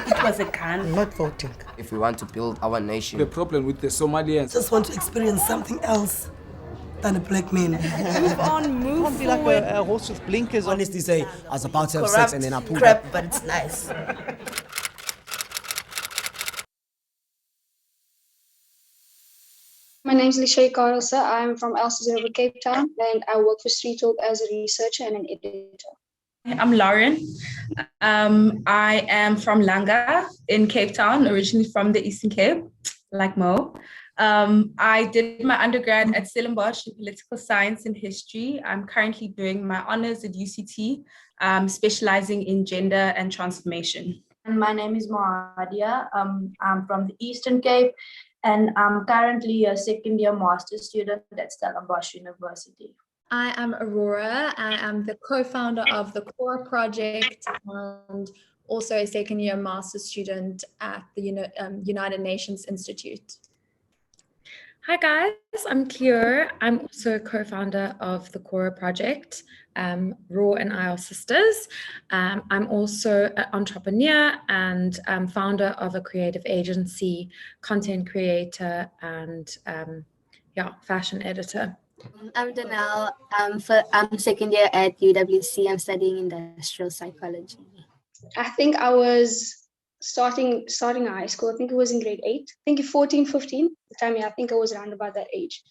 It was a gun. I'm not voting. If we want to build our nation. The problem with the Somalians. Just want to experience something else than a black man. Move on, move Can't be forward. like a horse with blinkers on. Honestly say, I was about to have Corrupt sex and then I pulled crap, up. but it's nice. My name is Lishay Carlsa. I'm from Elsie Cape Town, and I work for Street Talk as a researcher and an editor. I'm Lauren. I am from Langa in Cape Town, originally from the Eastern Cape, like Mo. I did my undergrad at Stellenbosch in political science and history. I'm currently doing my honors at UCT, specializing in gender and transformation. And my name is Mohadia. I'm from the Eastern Cape, and I'm currently a second-year master's student at Stellenbosch University. I am Aurora. I am the co-founder of the Cora Project and also a second-year master's student at the United Nations Institute. Hi guys, I'm Cleo. I'm also co-founder of the Cora Project. Raw and I are sisters. I'm also an entrepreneur and founder of a creative agency, content creator, and fashion editor. I'm Danelle. I'm second year at UWC. I'm studying industrial psychology. I think I was starting high school. I think it was in grade 8. I think 14, 15. The time, I think I was around about that age.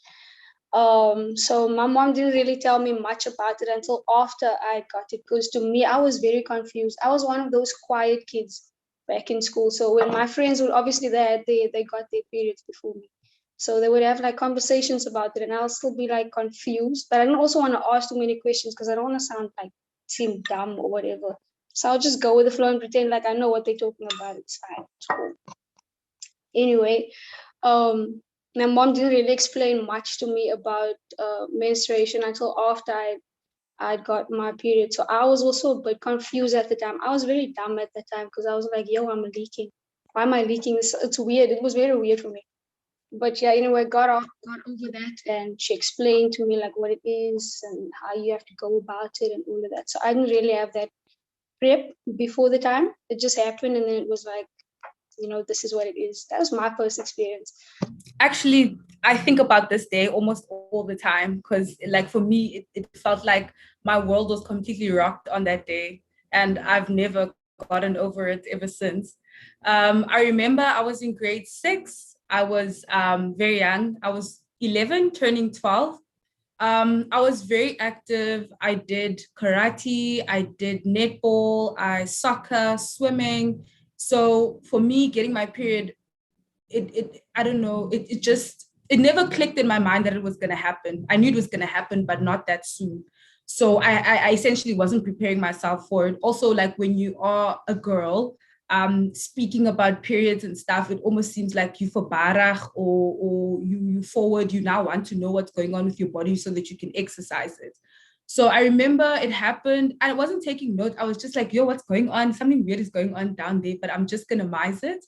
So my mom didn't really tell me much about it until after I got it. Because to me, I was very confused. I was one of those quiet kids back in school. So when my friends would obviously they got their periods before me. So they would have like conversations about it, and I'll still be like confused. But I don't also want to ask too many questions because I don't want to seem dumb or whatever. So I'll just go with the flow and pretend like I know what they're talking about. It's fine. It's cool. Anyway, my mom didn't really explain much to me about menstruation until after I got my period. So I was also a bit confused at the time. I was very dumb at the time because I was like, yo, I'm leaking. Why am I leaking? It's weird. It was very weird for me. But yeah, anyway, got over that, and she explained to me like what it is and how you have to go about it and all of that. So I didn't really have that prep before the time. It just happened, and then it was like, this is what it is. That was my first experience. Actually, I think about this day almost all the time because, like, for me, it felt like my world was completely rocked on that day, and I've never gotten over it ever since. I remember I was in grade 6. I was very young. I was 11, turning 12. I was very active. I did karate, I did netball, soccer, swimming. So for me, getting my period, I don't know, it never clicked in my mind that it was going to happen. I knew it was going to happen, but not that soon. So I essentially wasn't preparing myself for it. Also, like when you are a girl, speaking about periods and stuff, it almost seems like you verbarag or you forward, you now want to know what's going on with your body so that you can exercise it. So I remember it happened. I wasn't taking note. I was just like, yo, what's going on? Something weird is going on down there, but I'm just going to miss it.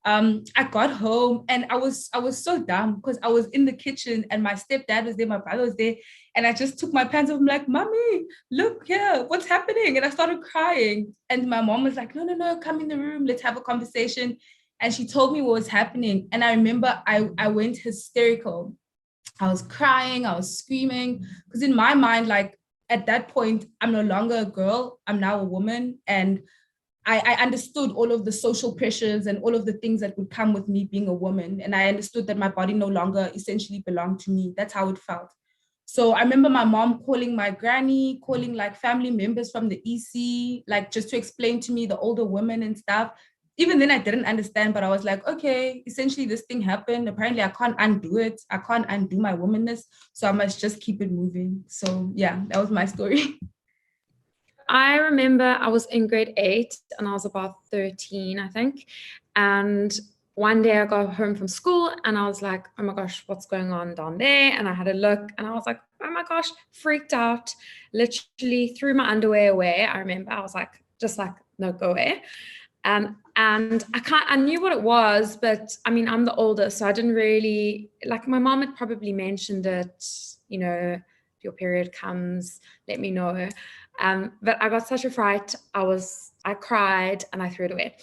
I got home and I was so dumb because I was in the kitchen and my stepdad was there, my brother was there, and I just took my pants off. I'm like, Mommy, look here, what's happening? And I started crying. And my mom was like, no, come in the room, let's have a conversation. And she told me what was happening. And I remember I went hysterical. I was crying, I was screaming, because in my mind, like at that point, I'm no longer a girl, I'm now a woman. And I understood all of the social pressures and all of the things that would come with me being a woman. And I understood that my body no longer essentially belonged to me. That's how it felt. So I remember my mom calling my granny, calling like family members from the EC, like just to explain to me the older women and stuff. Even then I didn't understand, but I was like, okay, essentially this thing happened. Apparently I can't undo it. I can't undo my womanness. So I must just keep it moving. So yeah, that was my story. I remember I was in grade 8 and I was about 13, I think. And one day I got home from school and I was like, oh my gosh, what's going on down there? And I had a look and I was like, oh my gosh, freaked out, literally threw my underwear away. I remember I was like, no, go away. And I knew what it was, but I mean, I'm the oldest, so I didn't really, like my mom had probably mentioned it, if your period comes, let me know. But I got such a fright. I cried and I threw it away.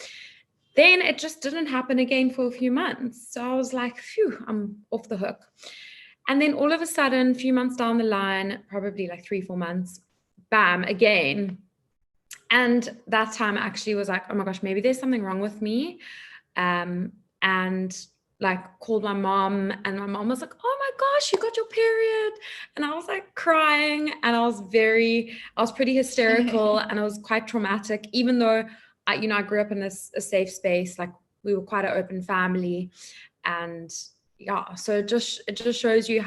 then it just didn't happen again for a few months. So I was like, phew, I'm off the hook. And then all of a sudden, a few months down the line, probably like 3-4 months, bam, again. And that time I actually was like, oh my gosh, maybe there's something wrong with me. And like called my mom, and my mom was like, oh my gosh, you got your period. And I was like crying, and I was pretty hysterical and it was quite traumatic, even though I grew up in a safe space. Like we were quite an open family. And yeah, so it just shows you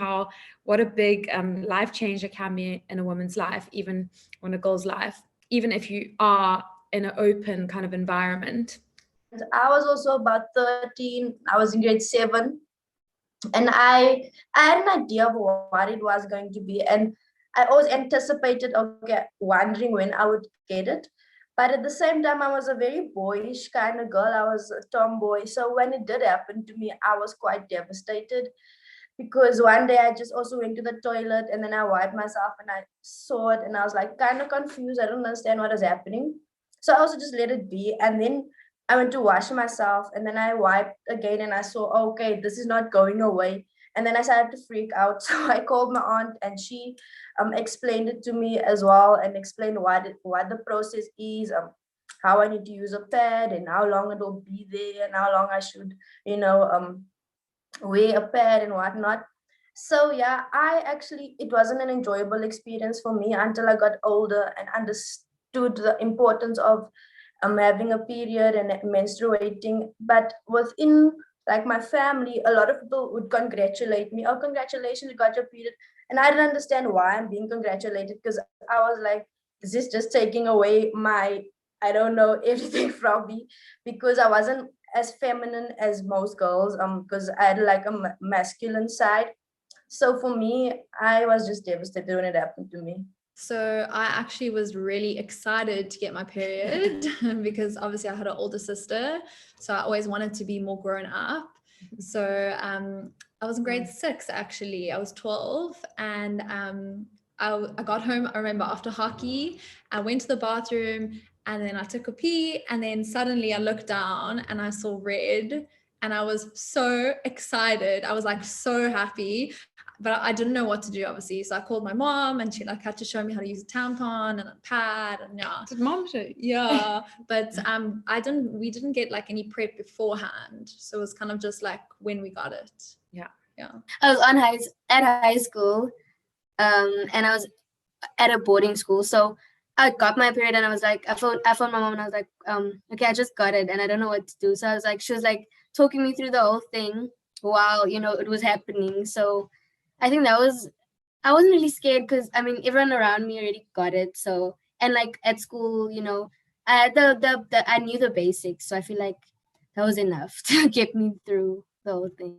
what a big life change it can be in a woman's life, even in a girl's life, even if you are in an open kind of environment. I was also about 13. I was in grade 7, and I had an idea of what it was going to be, and I always anticipated, wondering when I would get it. But at the same time, I was a very boyish kind of girl. I was a tomboy. So when it did happen to me, I was quite devastated, because one day I just also went to the toilet, and then I wiped myself and I saw it, and I was like kind of confused. I don't understand what is happening. So I also just let it be. And then I went to wash myself, and then I wiped again, and I saw, okay, this is not going away. And then I started to freak out. So I called my aunt, and she explained it to me as well, and explained what the process is, how I need to use a pad, and how long it will be there, and how long I should, wear a pad and whatnot. So yeah, it wasn't an enjoyable experience for me until I got older and understood the importance of having a period and menstruating. But within like my family, a lot of people would congratulate me. Oh, congratulations, you got your period. And I didn't understand why I'm being congratulated, because I was like, is this just taking away my, I don't know, everything from me? Because I wasn't as feminine as most girls, because I had like a masculine side. So for me, I was just devastated when it happened to me. So I actually was really excited to get my period because obviously I had an older sister. So I always wanted to be more grown up. So I was in grade 6, actually. I was 12, and I got home, I remember, after hockey. I went to the bathroom, and then I took a pee, and then suddenly I looked down and I saw red, and I was so excited. I was like so happy. But I didn't know what to do, obviously. So I called my mom, and she like had to show me how to use a tampon and a pad, and yeah. Did mom show? Yeah, but we didn't get like any prep beforehand. So it was kind of just like when we got it. Yeah. I was at high school, and I was at a boarding school. So I got my period, and I was like, I phoned my mom, and I was like, okay, I just got it, and I don't know what to do. So she was like talking me through the whole thing while it was happening. So I think I wasn't really scared, because I mean everyone around me already got it. So, and like at school, I had I knew the basics, so I feel like that was enough to get me through the whole thing.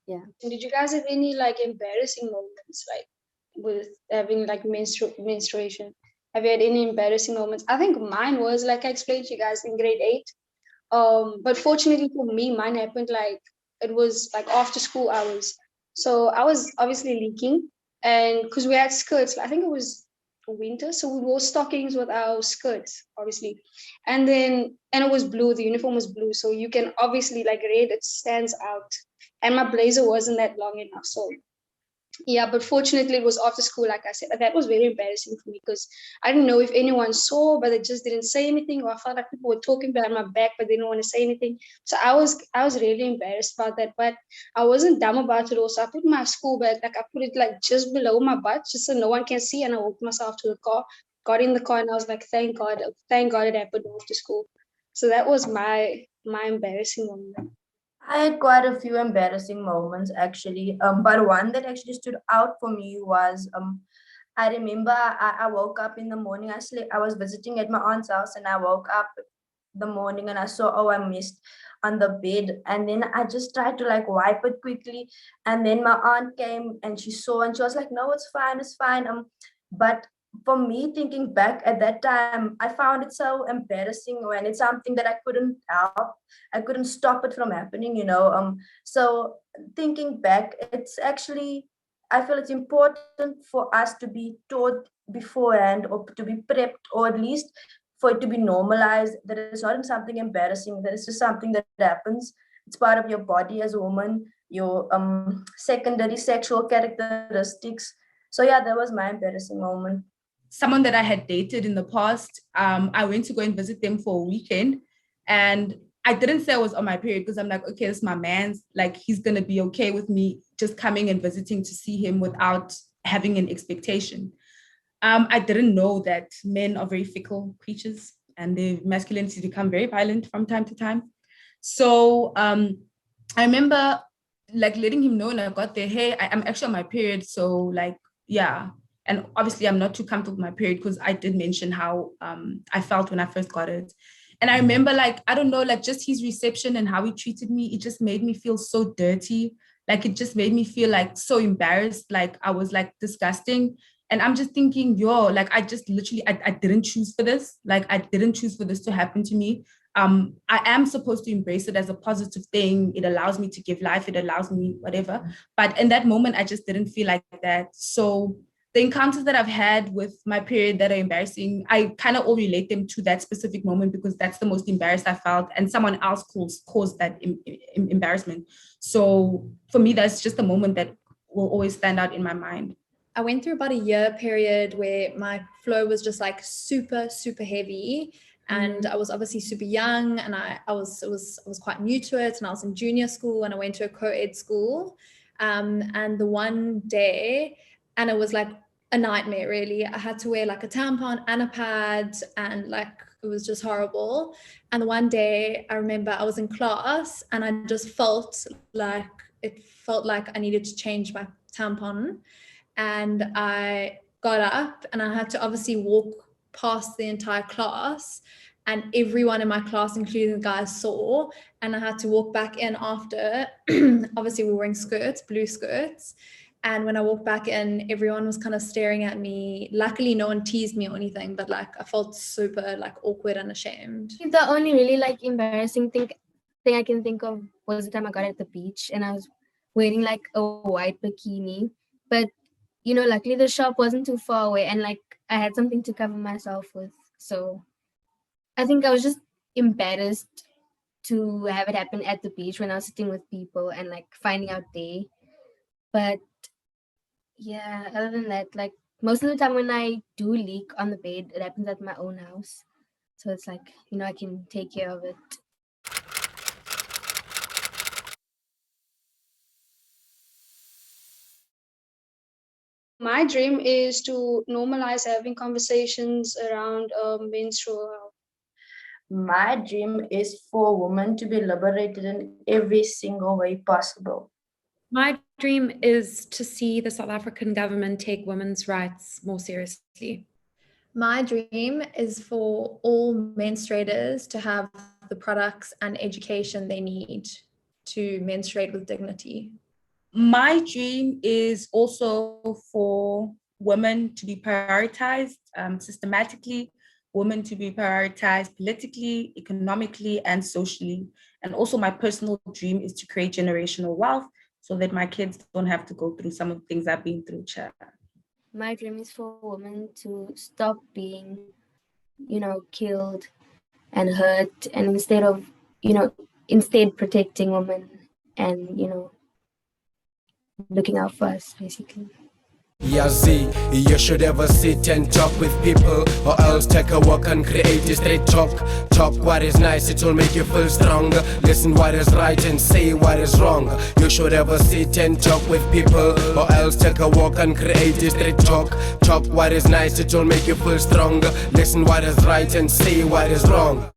Yeah. Did you guys have any like embarrassing moments, like with having like menstruation? Have you had any embarrassing moments? I think mine was, like I explained to you guys, in grade 8. But fortunately for me, mine happened like, it was like after school hours. So I was obviously leaking, and because we had skirts, I think it was winter, so we wore stockings with our skirts, obviously. And it was blue, the uniform was blue, so you can obviously, like red, it stands out. And my blazer wasn't that long enough, so yeah. But fortunately it was after school, like I said. That was very embarrassing for me, because I didn't know if anyone saw, but they just didn't say anything, or I felt like people were talking behind my back but they didn't want to say anything. So I was really embarrassed about that, but I wasn't dumb about it. Also, I put my school bag, like I put it like just below my butt, just so no one can see, and I walked myself to the car, got in the car, and I was like, thank God it happened after school. So that was my embarrassing moment. I had quite a few embarrassing moments, actually. But one that actually stood out for me was, I remember I woke up in the morning. I was visiting at my aunt's house, and I woke up the morning and I saw, oh, I missed on the bed. And then I just tried to like wipe it quickly. And then my aunt came, and she saw, and she was like, no, it's fine. But for me, thinking back at that time, I found it so embarrassing when it's something that I couldn't help. I couldn't stop it from happening. So thinking back, it's actually, I feel it's important for us to be taught beforehand, or to be prepped, or at least for it to be normalized, that it's not something embarrassing, that it's just something that happens. It's part of your body as a woman, your secondary sexual characteristics. So yeah, that was my embarrassing moment. Someone that I had dated in the past, I went to go and visit them for a weekend, and I didn't say I was on my period because I'm like, okay, this is my man's, like, he's gonna be okay with me just coming and visiting to see him without having an expectation. I didn't know that men are very fickle creatures and their masculinities become very violent from time to time. So I remember like letting him know, and I got there, hey, I'm actually on my period, so like, yeah. And obviously I'm not too comfortable with my period because I did mention how I felt when I first got it. And I remember, like, I don't know, like just his reception and how he treated me, it just made me feel so dirty. Like, it just made me feel like so embarrassed, like I was like disgusting. And I'm just thinking, yo, like, I just literally, I didn't choose for this. Like, I didn't choose for this to happen to me. I am supposed to embrace it as a positive thing. It allows me to give life. It allows me whatever. But in that moment, I just didn't feel like that. So the encounters that I've had with my period that are embarrassing, I kind of all relate them to that specific moment because that's the most embarrassed I felt, and someone else caused that embarrassment. So for me, that's just a moment that will always stand out in my mind. I went through about a year period where my flow was just like super, super heavy. And I was obviously super young, and I was quite new to it, and I was in junior school, and I went to a co-ed school. And the one day, and it was like a nightmare, really. I had to wear like a tampon and a pad, and like it was just horrible. And one day I remember I was in class, and I just felt like I needed to change my tampon. And I got up, and I had to obviously walk past the entire class, and everyone in my class, including the guys, saw, and I had to walk back in after. Obviously we were wearing skirts, blue skirts, and when I walked back in, everyone was kind of staring at me. Luckily no one teased me or anything, but like I felt super like awkward and ashamed. The only really like embarrassing thing I can think of was the time I got at the beach, and I was wearing like a white bikini, but you know, luckily the shop wasn't too far away, and like I had something to cover myself with. So I think I was just embarrassed to have it happen at the beach when I was sitting with people and like finding out there. But yeah, other than that, like most of the time when I do leak on the bed, it happens at my own house. So it's like, you know, I can take care of it. My dream is to normalize having conversations around menstrual health. My dream is for women to be liberated in every single way possible. My dream is to see the South African government take women's rights more seriously. My dream is for all menstruators to have the products and education they need to menstruate with dignity. My dream is also for women to be prioritized systematically, women to be prioritized politically, economically, and socially. And also my personal dream is to create generational wealth so that my kids don't have to go through some of the things I've been through. My dream is for women to stop being, you know, killed and hurt, and instead protecting women and, you know, looking out for us, basically. Yazi, you should ever sit and talk with people, or else take a walk and create a straight talk. Talk what is nice, it will make you feel stronger. Listen what is right and say what is wrong. You should ever sit and talk with people, or else take a walk and create a straight talk. Talk what is nice, it will make you feel stronger. Listen what is right and say what is wrong.